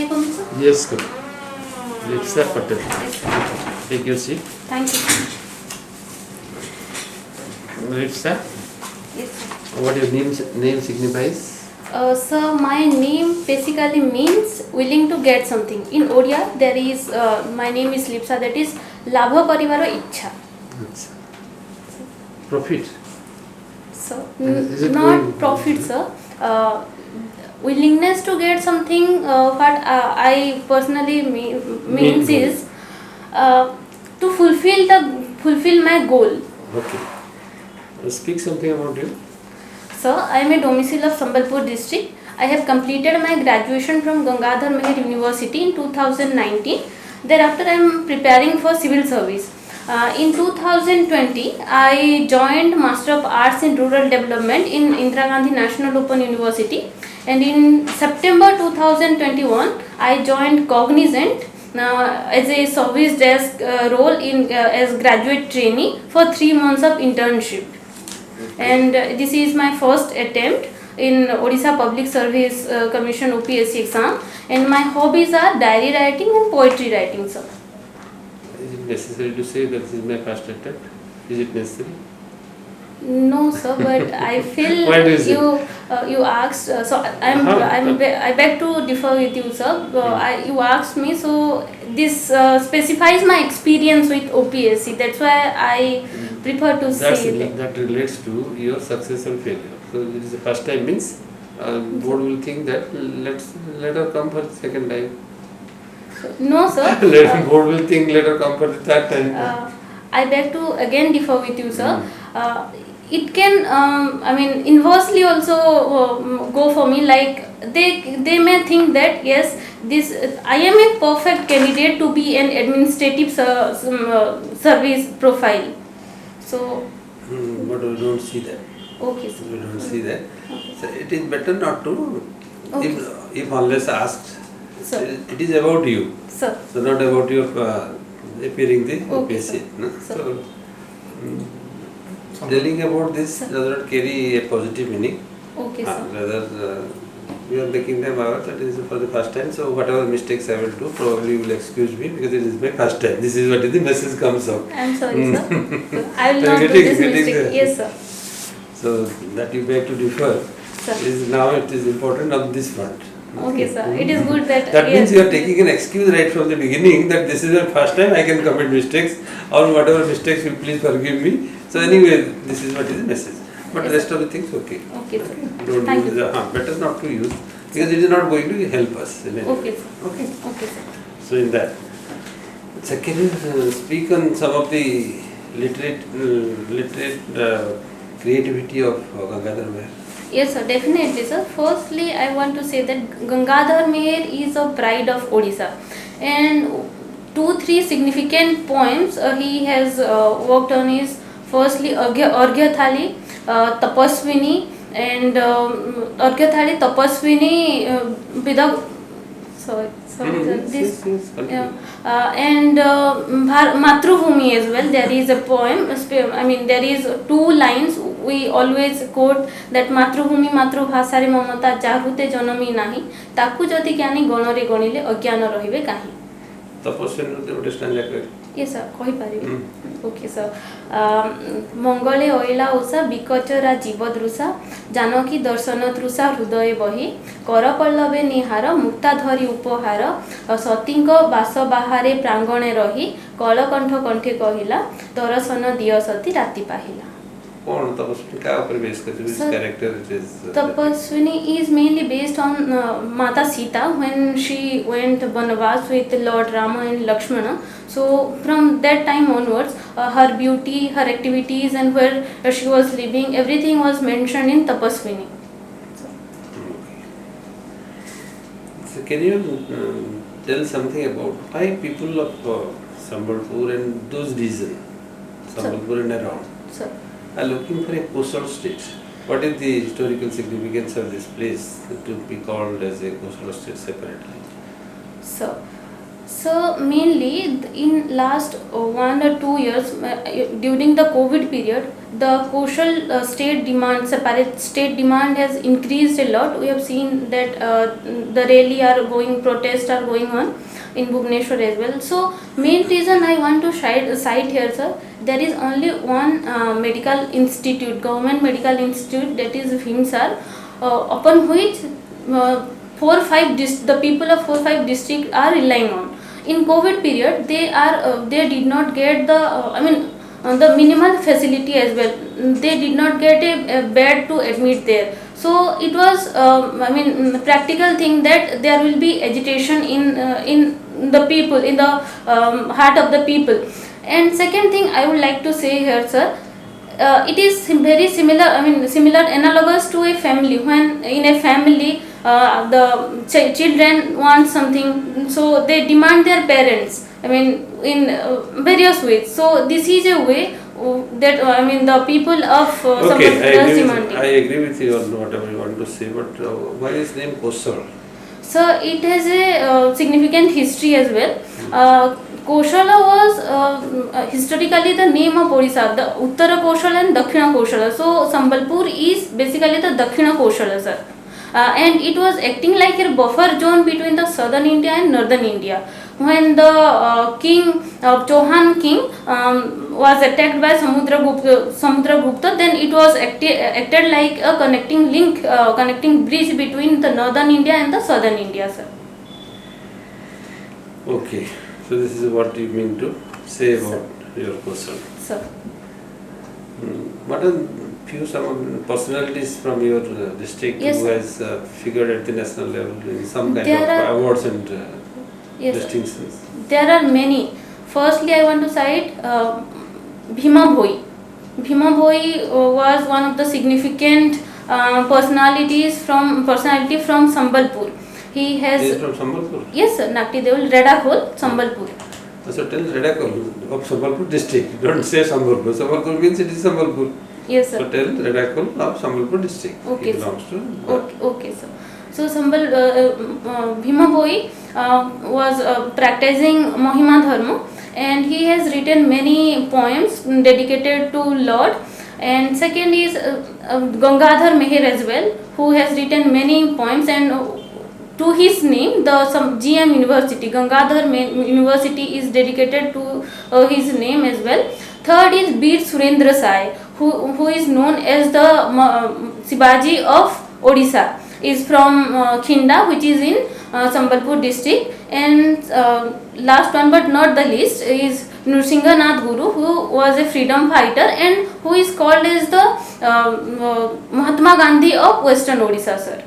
I come in, sir? Yes, good. Lipsa Patel. Take your seat. Thank you. Lipsa, Yes, sir. what your name signifies? Sir, my name basically means willing to get something. In Odia, there is my name is Lipsa. That is labha karibaro ichha. It's profit. So Is it not going- profit, sir. Willingness to get something. What I personally means goal. is to fulfill my goal. Okay. Speak something about you. Sir, I am a domicile of Sambalpur district. I have completed my graduation from Gangadhar Meher University in 2019. Thereafter, I am preparing for civil service. In 2020, I joined Master of Arts in Rural Development in Indira Gandhi National Open University. And in September 2021, I joined Cognizant as a service desk role as graduate trainee for 3 months of internship. And this is my first attempt in Odisha Public Service Commission UPSC exam, and my hobbies are diary writing and poetry writing, sir. Is it necessary to say that this is my first attempt? Is it necessary? No, sir, but I feel Why do you say? you asked, so I beg to differ with you, sir. You asked me, so this specifies my experience with OPSC. That's why I prefer to say that. That relates to your success or failure. So it is the first time means board will think that let her come for the second time. No, sir. Board will think let her come for the third time. I beg to again differ with you, sir. It can, inversely also go for me. Like they may think that yes, this I am a perfect candidate to be an administrative service profile. So. But we don't see that. Okay, sir. We don't see that. Okay. So it is better not to, Okay. if unless asked, Sir. it is about you. Sir. So not about your appearing the Okay, OPSC. sir. No? Sir. So telling about this Sir. does not carry a positive meaning. Okay, sir. Rather, we are making them aware that it is for the first time. So whatever mistakes I will do, probably you will excuse me because it is my first time. This is what the message comes out. I am sorry, sir. I will So not do getting- this getting mistake. the- Yes, sir. So that you beg to differ Sir. is now it is important on this front. Okay, sir. It is good that. That yes. means you are taking an excuse right from the beginning that this is the first time I can commit mistakes or whatever mistakes you please forgive me. So anyway, this is what is the message. But Yes, rest sir. of the things okay. Okay, sir. Don't Thank use you. better not to use because it is not going to help us. In any way. Okay, sir. Okay. Okay, sir. So in that. So can you speak on some of the literate creativity of Gangadhar Meher? Yes, sir, definitely, sir. Firstly, I want to say that Gangadhar Meher is a pride of Odisha, and 2-3 significant poems he has worked on is firstly Arghya Thali, Tapaswini, and Arghya Thali, Tapaswini, sorry, sir, this. Continue. And Matrubhumi as well. There is a poem. There is 2 lines we always quote that Matrubhumi Matrubhasare mamata jahute janami nahi taku jodi ज्ञानी गणरे गणिले अज्ञान रहिबे काहि. तपस्वी गोटे stanza कर Yes, sir. कहि पारिबे. Okay, sir. मंगले ओइला उषा बिकचरा जीवदृषा जानकी दर्शन तृषा हृदय बही करपल्लवे निहार मुक्ताधरी उपहार सतींक बास बाहारे प्रांगणे रही कलकंठ कंठे कहिला दर्शन दिय सती राति पाहिला. कौन तपस्वी का ऊपर बेस करते हैं? Sir, character it is Tapaswini is mainly based on Mata Sita when she went Vanavas with Lord Rama and Lakshmana. So from that time onwards, her beauty, her activities, and where she was living, everything was mentioned in Tapaswini. So can you tell something about why people of Sambalpur and those regions, Sambalpur and around, So, are looking for a coastal state? What is the historical significance of this place to be called as a coastal state separately? so mainly in last 1 or 2 years during the COVID period, the coastal state demand, separate state demand has increased a lot. We have seen that the rally are going, protests are going on in Bhubaneswar as well. So main reason I want to cite here, sir, there is only one medical institute, government medical institute, that is Vimsar, upon which 4-5 the people of 4-5 district are relying on. In COVID period, they did not get the minimal facility as well. They did not get a bed to admit there. So it was practical thing that there will be agitation in the people, in the heart of the people. And second thing I would like to say here, sir, it is very similar analogous to a family. When in a family the children want something, so they demand their parents, in various ways. So this is a way that the people of Okay, demanding. I agree with you on whatever you want to say, but why is name Kosal? So it has a significant history as well. Koshala was historically the name of Orissa, the Uttara Koshala and Dakshina Koshala. So Sambalpur is basically the Dakshina Koshala, sir. And it was acting like a buffer zone between the southern India and northern India. When the Chauhan king was attacked by Samudragupta, then it was acted like a connecting bridge between the northern India and the southern India, sir. Okay, so this is what you mean to say about your Kosal. Sir. What are few some personalities from your district Yes, who sir. has figured at the national level in some kind There of are- awards and Yes, sir. distinctions? There are many. Firstly, I want to cite Bhima Bhoi. Bhima Bhoi was one of the significant personality from Sambalpur. He has He is from Sambalpur. yes, sir, Nakti Devul Redakol, Sambalpur. So tell Redakol of Sambalpur district. Don't say Sambalpur. Sambalpur means it is Sambalpur. Yes, sir. So tell Redakol of Sambalpur district. Okay, He belongs to. Okay, sir. So Bhima Bhoi was practicing Mahima Dharma, and he has written many poems dedicated to Lord. And second is Gangadhar Meher as well, who has written many poems, and to his name some GM University, Gangadhar University, is dedicated to his name as well. Third is Bir Surendra Sai, who is known as the Shivaji of Odisha, is from Khinda, which is in Sambalpur district. And last one but not the least is Nrsinghanath Guru, who was a freedom fighter and who is called as the Mahatma Gandhi of Western Odisha, sir.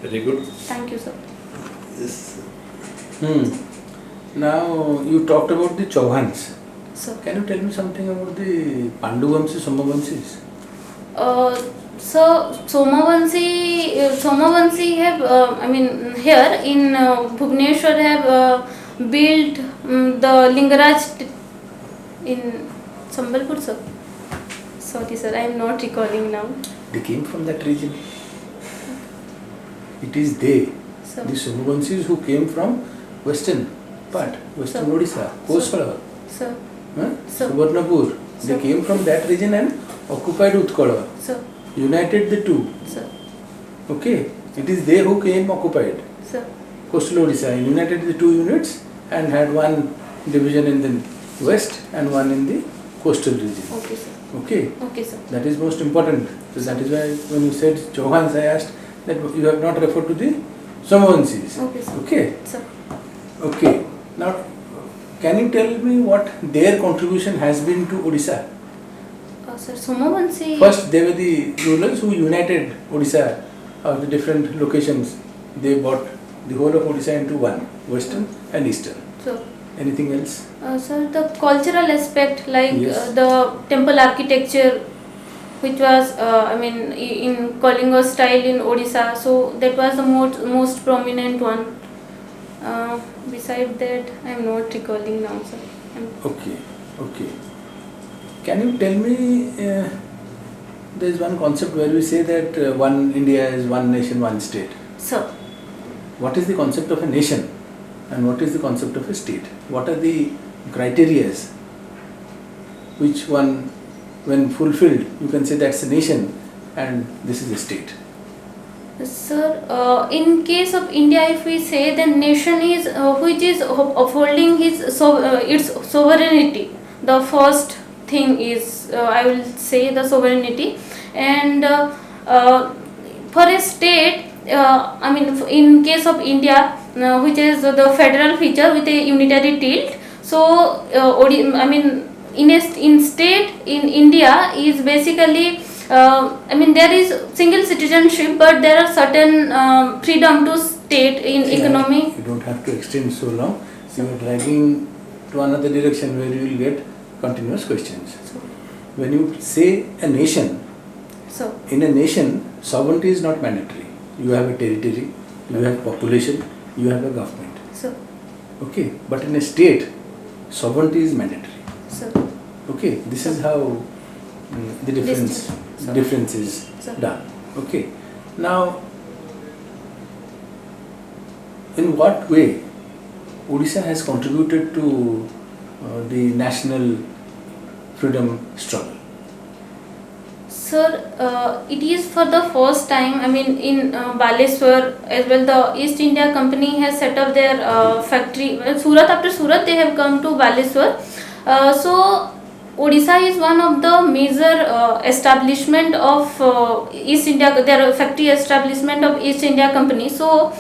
Very good. Thank you, sir. Yes. Now you talked about the Chauhans. Sir. Can you tell me something about the Panduvamsi, Somavansis? So Somavansi have here in Bhubaneswar have built the Lingaraj in Sambalpur, sir. Sorry, sir, I am not recalling now. They came from that region. It is they, Sir. the Somavansis, who came from western part, western Sir. Odisha, Kosala, Sir. Sir. Suvarnapur. Sir. They came from that region and occupied Utkala, Sir. united the two. Sir. Okay, it is they who came occupied Sir. coastal Odisha, united the two units and had one division in the west and one in the coastal region. Okay, sir. Okay, Okay, sir. that is most important. So that is why when you said Chauhans, I asked that you have not referred to the Somavansis. Okay, sir. Okay, Sir. okay. Now, can you tell me what their contribution has been to Odisha? Sir, Somavansi. First, they were the rulers who united Odisha of the different locations. They brought the whole of Odisha into one, western and eastern. Sir. Anything else? Sir, the cultural aspect, like Yes. the temple architecture, which was in Kalinga style in Odisha, so that was the most prominent one. Beside that, I am not recalling now, sir. Okay, okay. Can you tell me, there is one concept where we say that one India is one nation, one state. Sir. What is the concept of a nation and what is the concept of a state? What are the criterias? which one, when fulfilled, you can say that's a nation and this is a state? Sir, in case of India, if we say, then nation is which is upholding its sovereignty. The first thing is, I will say, the sovereignty. And for a state, I mean, in case of India, which is the federal feature with a unitary tilt. So, I mean, in state in India is basically, I mean, there is single citizenship, but there are certain freedom to state in economy. You don't have to extend so long. You are dragging to another direction where you will get continuous questions. When you say a nation, So, in a nation, sovereignty is not mandatory. You have a territory, you have population, you have a government. so, Okay, but in a state, sovereignty is mandatory. so, Okay, this is how the difference is So- done. Okay, now in what way Odisha has contributed to the national freedom struggle? Sir, it is for the first time, I mean, in Baleswar as well, the East India Company has set up their factory. Well, Surat, after Surat, they have come to Baleswar. So, Odisha is one of the major establishment of East India, their factory establishment of East India Company. So,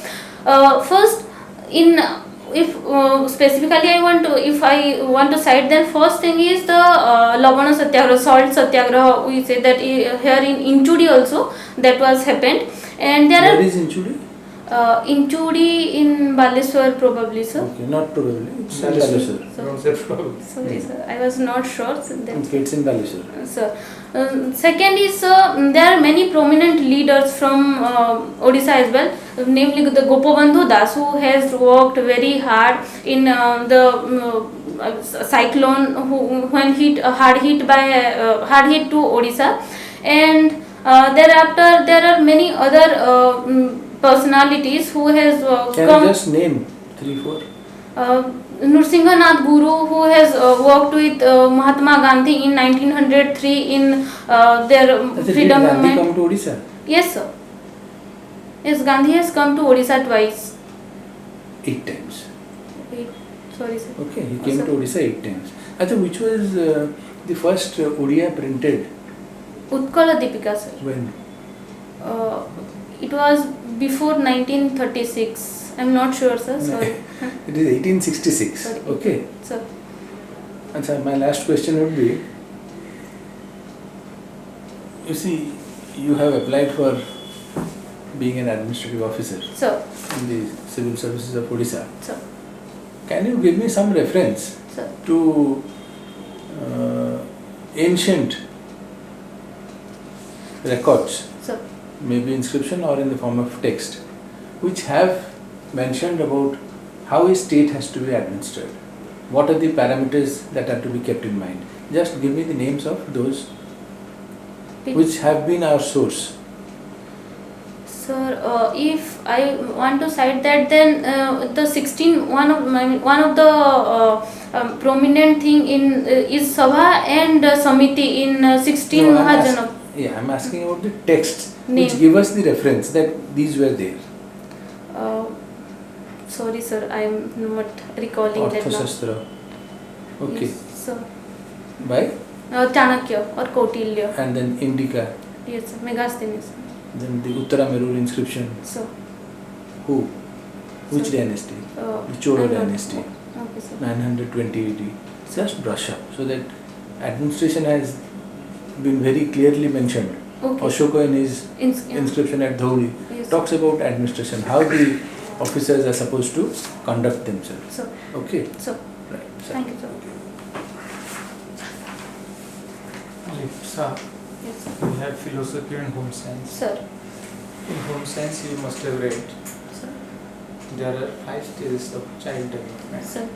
first, if specifically if I want to cite, then first thing is the Lavana Satyagraha, salt Satyagraha. We say that here in Inchudi also that was happened, and there Where are is Inchudi? Inchudi in Baleswar probably, sir. Okay, not probably. It's in Baleswar. Baleswar. So- Don't say problem. Sorry, sir, I was not sure. So that's Okay, it's in Baleswar. Sir. Second is, there are many prominent leaders from Odisha as well, namely the Gopabandhu Das, who has worked very hard in the cyclone, when hard hit to Odisha, and thereafter there are many other personalities who has Can come. you just name 3-4? Nrsinghanath Guru, who has worked with Mahatma Gandhi in 1903 in their Did freedom Gandhi movement. come to Odisha? Yes, sir. Yes, Gandhi has come to Odisha twice. 8 times. Wait, sorry, sir. Okay, he Oh, came sir. to Odisha 8 times. Achha, which was the first Odia printed? Utkala Deepika, sir. When? It was before 1936. I'm not sure, sir. Sorry. It is 1866. Sorry. Okay. Sir. Achha, my last question would be, you see, you have applied for being an administrative officer Sir. in the civil services of Odisha. Sir. Can you give me some reference Sir. to ancient records, Sir. maybe inscription or in the form of text, which have mentioned about how a state has to be administered? What are the parameters that are to be kept in mind? Just give me the names of those which have been our source. Sir, if I want to cite that, then the one of the prominent thing in is Sabha and Samiti in 16 No, I'm Mahajana. I'm asking about the texts Name. which give us the reference that these were there. Sorry, sir, I am not recalling that now. Arthasastra. Okay. Yes, sir. By? Chanakya or Kautilya. And then Indica. Yes, sir. Megasthenes. Then the Uttara Merur inscription. So, Who? Which Sir. dynasty? The Chola I'm not- dynasty. Okay, sir. 920 AD. Just brush up so that administration has been very clearly mentioned. Okay. Ashoka in his Yeah. inscription at Dhauli Yes. talks about administration, how the officers are supposed to conduct themselves. So, Okay. so, Right. Sir. thank you, sir. Lipsa, Yes, sir. we have philosophy and home science. Sir. In home science, you must have read Sir. there are 5 stages of child development. Sir.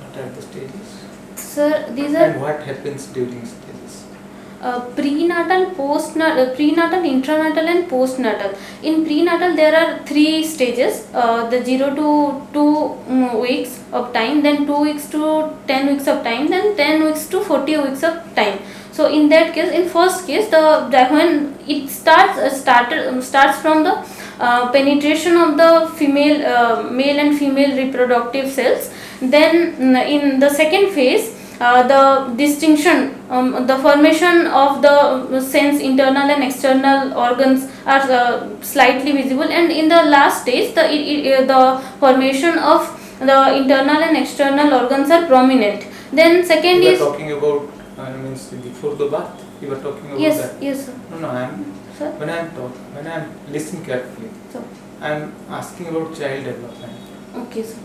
What are the stages? Sir, these are And what happens during stages? Prenatal, prenatal, intranatal, and postnatal. In prenatal, there are 3 stages: the 0 to 2 weeks of time, then 2 weeks to 10 weeks of time, then 10 weeks to 40 weeks of time. So in that case, in first case, when it starts from the penetration of the male and female reproductive cells. Then in the second phase, the distinction, the formation of the sense internal and external organs are slightly visible, and in the last stage, the formation of the internal and external organs are prominent. Then second You are is talking about means before the birth. You are talking about yes, that. yes, sir. No, I am. Sir? When I am listening carefully, So, I am asking about child development. okay, sir.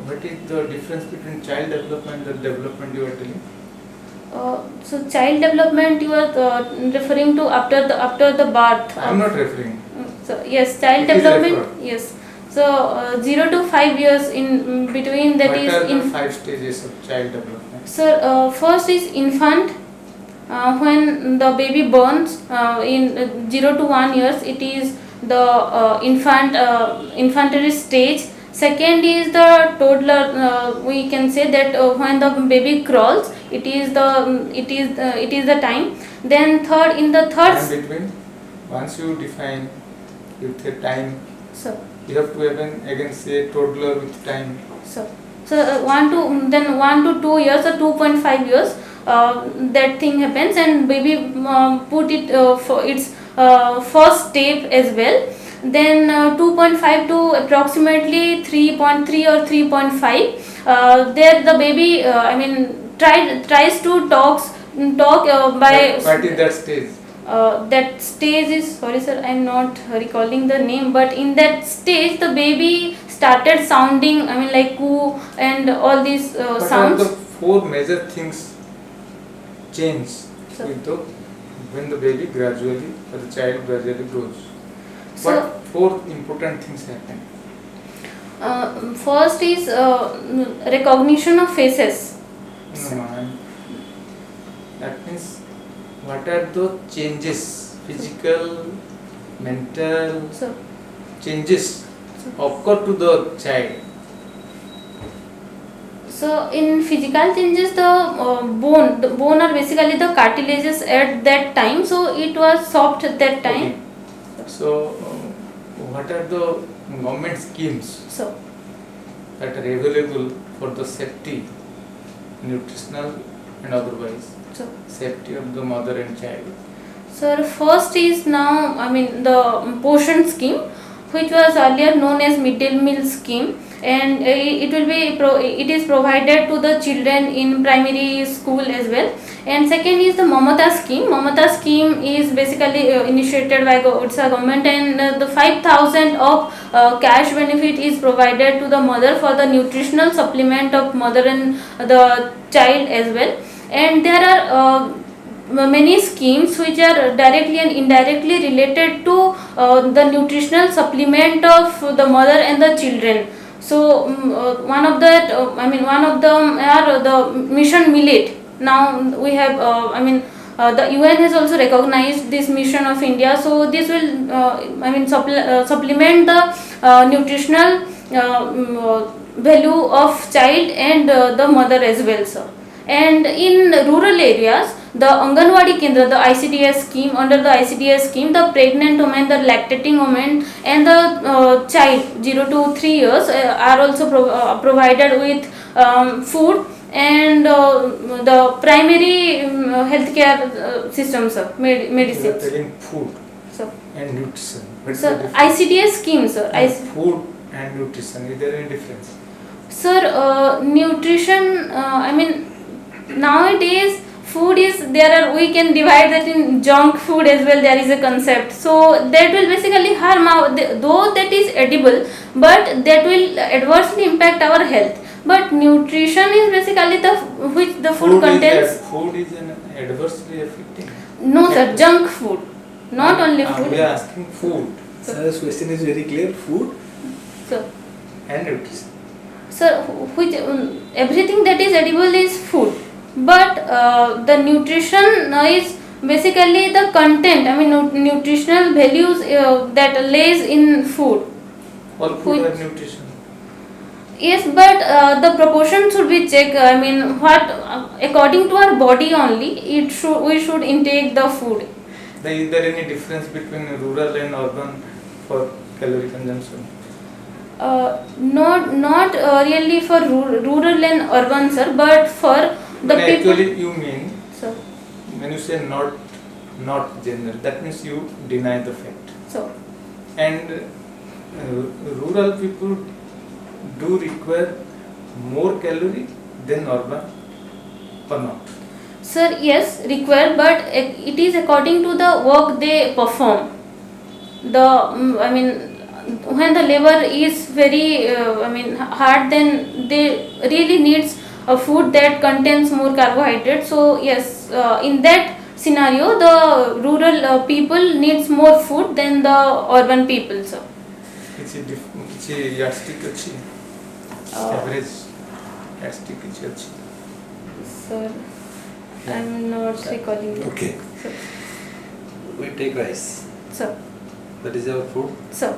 What is the difference between child development and the development you are telling? So child development you are referring to after the birth. I am not referring. So yes, child It is development. referred. Yes. So 0 to 5 years in between, that What is are the 5 stages of child development? Sir, first is infant. When the baby borns in 0 to 1 years, it is the infantry stage. Second is the toddler. We can say that when the baby crawls, it is the time. Then third, in the third. And between, once you define with a time, Sir. you have to again say toddler with time. So 1 to 2 years or 2.5 years, that thing happens, and baby put it for its first step as well. Then 2.5 to approximately 3.3 or 3.5, there the baby tries to talk by. What is that stage? That stage is, sorry sir, I am not recalling the name, but in that stage the baby started sounding, like coo and all these What sounds. are the 4 major things change So- when the baby gradually or the child gradually grows? So- What 4 important things happen? First is recognition of faces. No, that means what are the changes, physical, mental So changes occur to the child? So in physical changes, the bone are basically the cartilages at that time. So it was soft at that time. Okay. So what are the government schemes So that are available for the safety, nutritional and otherwise, so safety of the mother and child? sir, first is now the portion scheme, which was earlier known as midday meal scheme, and it is provided to the children in primary school as well. And second is the Mamata scheme. Mamata scheme is basically initiated by Odisha government, and the 5,000 of cash benefit is provided to the mother for the nutritional supplement of mother and the child as well. And there are many schemes which are directly and indirectly related to the nutritional supplement of the mother and the children. So one of them are the mission millet. Now we have the UN has also recognized this mission of India. So this will supplement the nutritional value of child and the mother as well, sir. And in rural areas, the Anganwadi Kendra, the ICDS scheme, under the ICDS scheme, the pregnant woman, the lactating woman, and the child 0 to 3 years are also provided with food and the primary healthcare systems, sir, You are medicines. telling food So, and nutrition. What is the sir, difference? ICDS scheme, sir. Food and nutrition, is there any difference? Sir, nutrition, nowadays food is, we can divide that in junk food as well, there is a concept. So that will basically harm though that is edible, but that will adversely impact our health. But nutrition is basically the food contains. Food is an adversely affecting. No sir, junk food, not only We food. are asking food Sir's question is very clear. Food So, and nutrition. sir, everything that is edible is food, but the nutrition is Basically, the content, I mean, nutritional values that lays in food. All food have nutrition. Yes, but the proportion should be checked. I mean, what according to our body only, we should intake the food. Is there any difference between rural and urban for calorie consumption? Not really for rural and urban, sir, but for the No, people. actually, you mean Sir, when you say not general, that means you deny the fact. so And rural people do require more calorie than urban or not? sir, yes, required, but it is according to the work they perform. I mean, when the labor is very hard, then they really needs a food that contains more carbohydrate. So yes, in that scenario, the rural people needs more food than the urban people, sir. କିଛି yardstick ଅଛି average yardstick କିଛି ଅଛି? Sir, I'm not recalling it. Okay. Sir, We take rice. sir, That is our food. sir,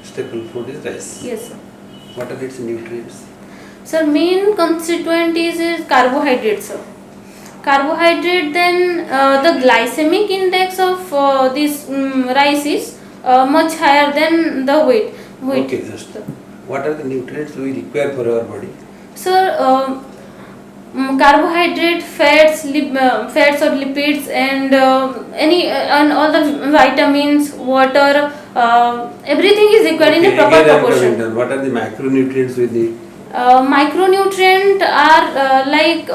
Staple food is rice. yes, sir. What are its nutrients? Sir, main constituent is carbohydrate, sir. Carbohydrate, then the glycemic index of this rice is much higher than the wheat. Okay, just what are the nutrients we require for our body? Sir, carbohydrate, fats or lipids, and and all the vitamins, water, everything is required in a proper again I am coming proportion. down. What are the macronutrients we need? Micronutrient are like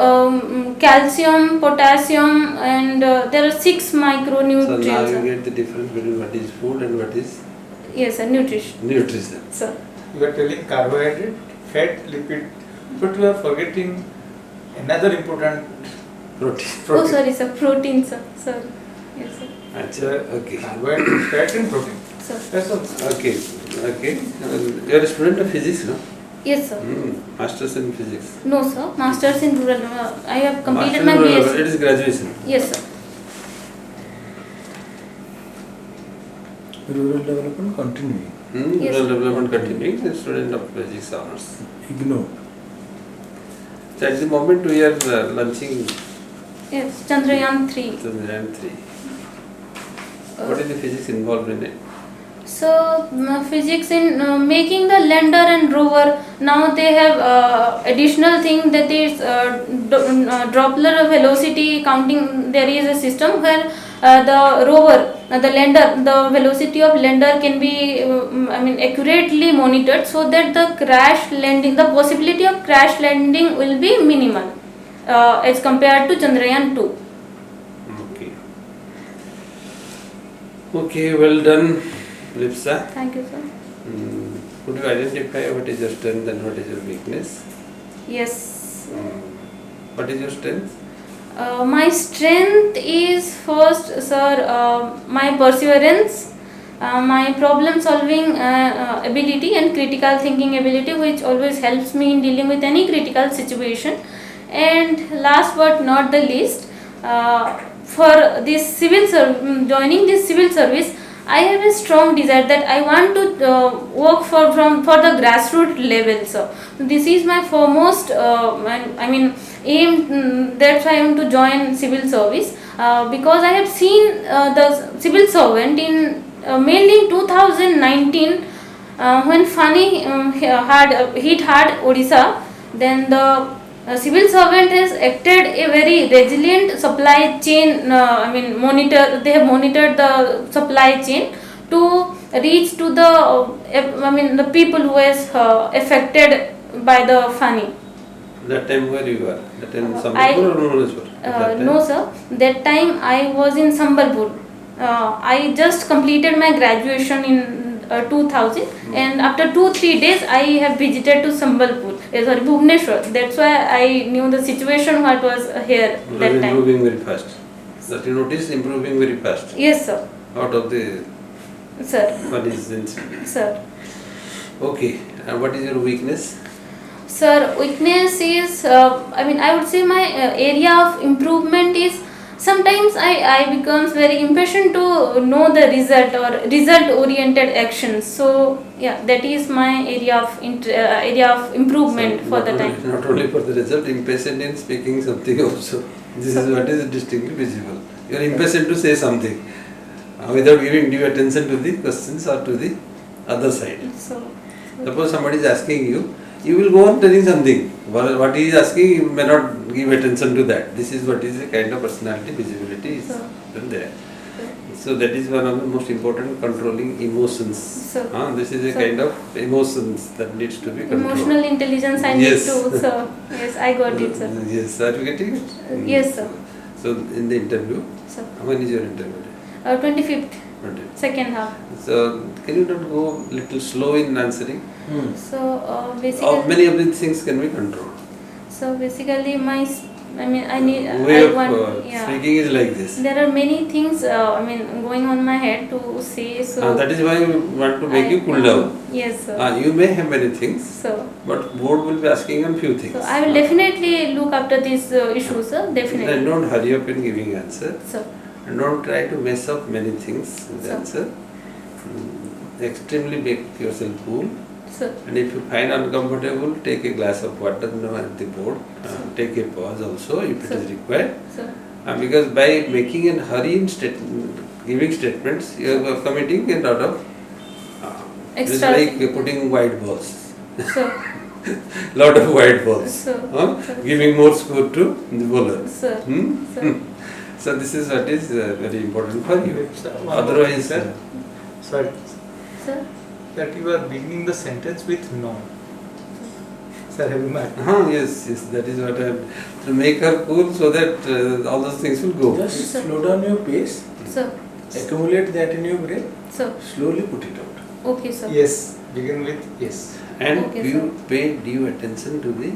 calcium, potassium, and there are 6 So now micronutrients. you get the difference between what is food and what is Yes, sir, nutrition. nutrition. Sir. You are telling carbohydrate, fat, lipid, but you are forgetting another important Protein. Oh, sorry, sir. Protein, sir. Sorry. Yes, sir. Achha, okay. carbohydrate, fat and protein. Sir. That's all. Okay. Okay. You are a student of physics, no? Yes, sir. Masters in physics. No, sir. Masters in rural. I have completed Master my in rural, BSc. it is graduation. Yes, sir. Rural development continuing. Yes. Rural development continuing, the student of physics honors. Ignore. So at the moment we are launching Yes. Chandrayaan 3. Chandrayaan 3. What is the physics involved in it? So, physics in making the lander and rover. Now they have additional thing that is Doppler velocity counting. There is a system where the rover, the lander, the velocity of lander can be accurately monitored, so that the crash landing, the possibility of crash landing will be minimal as compared to Chandrayaan 2. Okay. Okay, well done, Lipsa. Thank you, sir. Could you identify what is your strength and what is your weakness? Yes. What is your strength? My strength is first, sir, my perseverance, my problem solving ability and critical thinking ability, which always helps me in dealing with any critical situation. And last but not the least, for this joining this civil service, I have a strong desire that I want to work for the grassroots level. So this is my foremost aim. That's why I want to join civil service, because I have seen the civil servant in mainly in 2019 when Fani hit hard Odisha. Then the civil servant has acted a very resilient supply chain. They have monitored the supply chain to reach to the people who was affected by the Fani. That time where you were? That time I- Sambalpur or Bhubaneswar? No, sir. That time I was in Sambalpur. I just completed my graduation in 2000, and after 2-3 days I have visited to Sambalpur. Sorry, Bhubaneswar. That's why I knew the situation what was here It was that time. improving very fast. That you noticed improving very fast Yes, sir. out of the Sir. funnies incident. Sir. Okay, and what is your weakness? Sir, weakness is, I would say my area of improvement is Sometimes I becomes very impatient to know the result or result oriented actions. So yeah, that is my area of improvement for the time. Not only for the result, impatient in speaking something also. This is what is distinctly visible. You are impatient to say something without giving due attention to the questions or to the other side. So Suppose somebody is asking you, you will go on telling something. What he is asking, you may not give attention to that. This is what is a kind of personality visibility is there. So that is one of the most important controlling emotions. This is a kind of emotions that needs to be controlled. Emotional intelligence I Yes. need to. So yes, I got it, sir. Yes, are you getting it? Yes, sir. So in the interview, Sir. when is your interview? 25th, 20. second half. So can you not go little slow in answering? So How basically, many of these things can be controlled? so basically I need Way I of want speaking is like this. There are many things going on my head to say. So That is why we want to make you cool down. Yes, sir. You may have many things, So but board will be asking on few things. so I will definitely look after these issues, sir. And Definitely. don't hurry up in giving answer. So And don't try to mess up many things in the Sir. answer. Extremely make yourself cool. so And if you find uncomfortable, take a glass of water at the board. Take a pause also if it Sir. is required. so Because by making a hurry in giving statements, you are committing a lot of. It's extra. like putting white balls. So Lot of white balls. so Giving more score to the bowler. so so So this is what is very important for you. Otherwise, Otherwise, sorry, so that you are beginning the sentence with no. Sir, have you met? yes, that is what I am to make her cool so that all those things will go. Just Sir. slow down your pace, so accumulate that in your brain, so slowly put it out. okay, sir. Yes, begin with yes. And Okay, you sir. pay due attention to the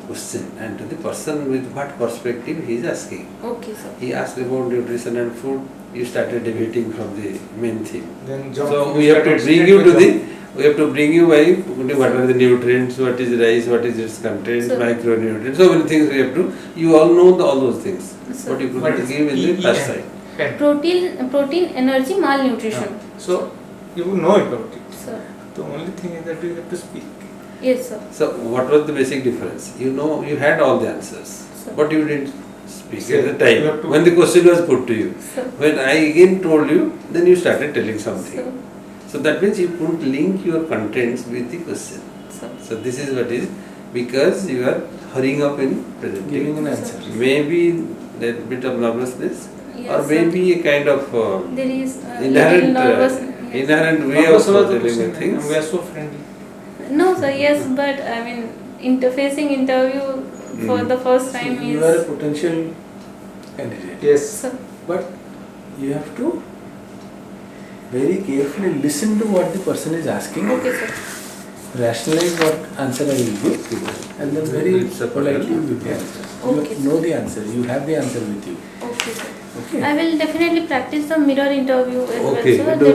question and to the person with what perspective he is asking. Okay, sir. He asked about nutrition and food, you started debating from the main theme. Then jump. So we have to bring you to we have to bring you by what are the nutrients, what is rice, what is its content, Sir. micronutrients, so many things we have to, you all know all those things. Sir. But you could What not is give in the EEN? first side. Protein, energy, malnutrition. So you will know about it. So The only thing is that you have to speak. yes, sir. So what was the basic difference? You know, you had all the answers, Sir. but you didn't speak Sir, at the you have time to- when the question was put to you. So When I again told you, then you started telling something. so So that means you couldn't link your contents with the question. so So this is what is, because you are hurrying up in presenting. Giving an Sir. answer. Maybe a bit of nervousness, yes, or sir. maybe a kind of There is inherent, little nervous. Yes. inherent way What of was the telling question? the things. We are so friendly. No, sir. Yes, but interfacing interview for the first time So you are a is. potential candidate, Yes. Sir. but you have to very carefully listen to what the person is asking, Okay, sir. rationalize what answer I will give, and then very Lipsa, politely Patel. give the answer. Okay, You know the answer, you have the answer with you. Okay, sir. Okay? I will definitely practice the mirror interview as Okay, well, sir. do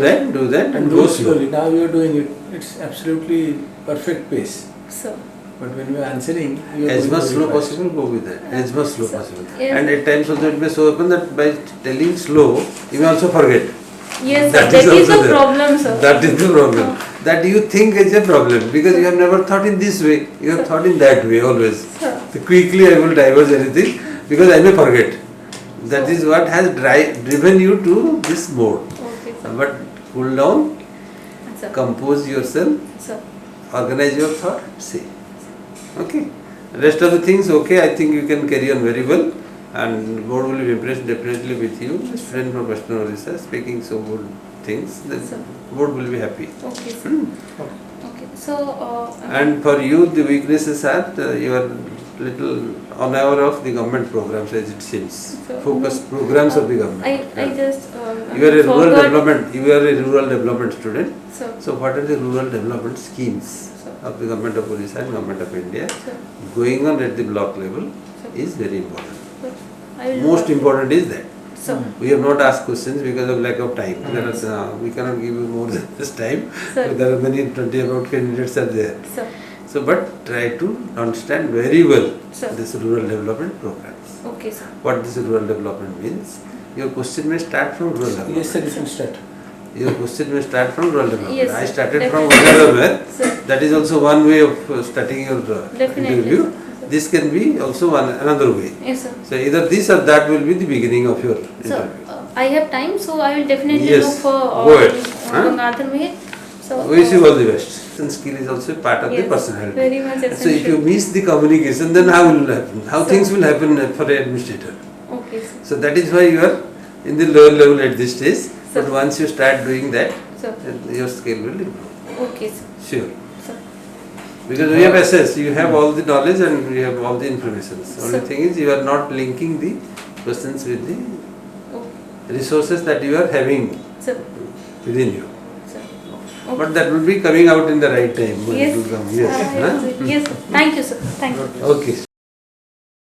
that and And go go slow. slowly. Now you are doing it. It's absolutely perfect pace. So But when you are answering, you are As going much very slow fast. possible, go with that. As much slow Sir. possible. Yes. And at times also it may so happen that by telling slow, you may also forget. yes, sir. That That is is also the there. problem, sir. That is the problem. That you think is a problem because you have never thought in this way. You have thought in that way always. Sir. So quickly I will diverge anything because I may forget. That is what has driven you to this mode. Okay, sir. But cool down, Sir. compose yourself, Sir. organize your thought, say. Okay. Rest of the things, okay, I think you can carry on very well. And board will be impressed definitely with you. Friend from Western Orissa speaking so good things. Then Sir. board will be happy. Okay, sir. Okay. So And for you, the weaknesses are you are little unaware of the government programs as it seems. So, Focused programs of the government. I just You are a rural forgot- development. You are a rural development student. So So what are the rural development schemes Sir. of the government of Odisha and government of India Sir. going on at the block level Sir. is very important. I will Most important is that. So We have not asked questions because of lack of time. There are, we cannot give you more than this time. Sir. There are many 20 about candidates are there. So So, but try to understand very well Sir. this rural development programs. Okay, sir. What this rural development means. Your question may start from rural development. Yes, sir, you can start. Your question may start from rural development. Yes, I started from definitely. whatever. Sir. That is also one way of starting your Definitely, interview. sir. This can be also another way. Yes, sir. So either this or that will be the beginning of your So, interview. I have time, so I will definitely Yes, look for go ahead. Huh? Gangadhar Meher. So, Wish you all the best. And skill is also part of the yes, personality. very much So if essential. you miss the communication, then how will it happen? How Sir. things will happen for an administrator? Okay, sir. So that is why you are in the lower level at this stage. Sir. But once you start doing that, Sir. then your skill will improve. Okay, sir. Sure. Sir. Because we have assessed, you have all the knowledge and we have all the information. Only Sir. thing is you are not linking the questions with the Okay, resources that you are having sir. within you. Sir. But that will be coming out in the right time. when it Yes. will come. Yes. Yes, sir. Yes, sir. Thank you, sir. Thank you. Okay.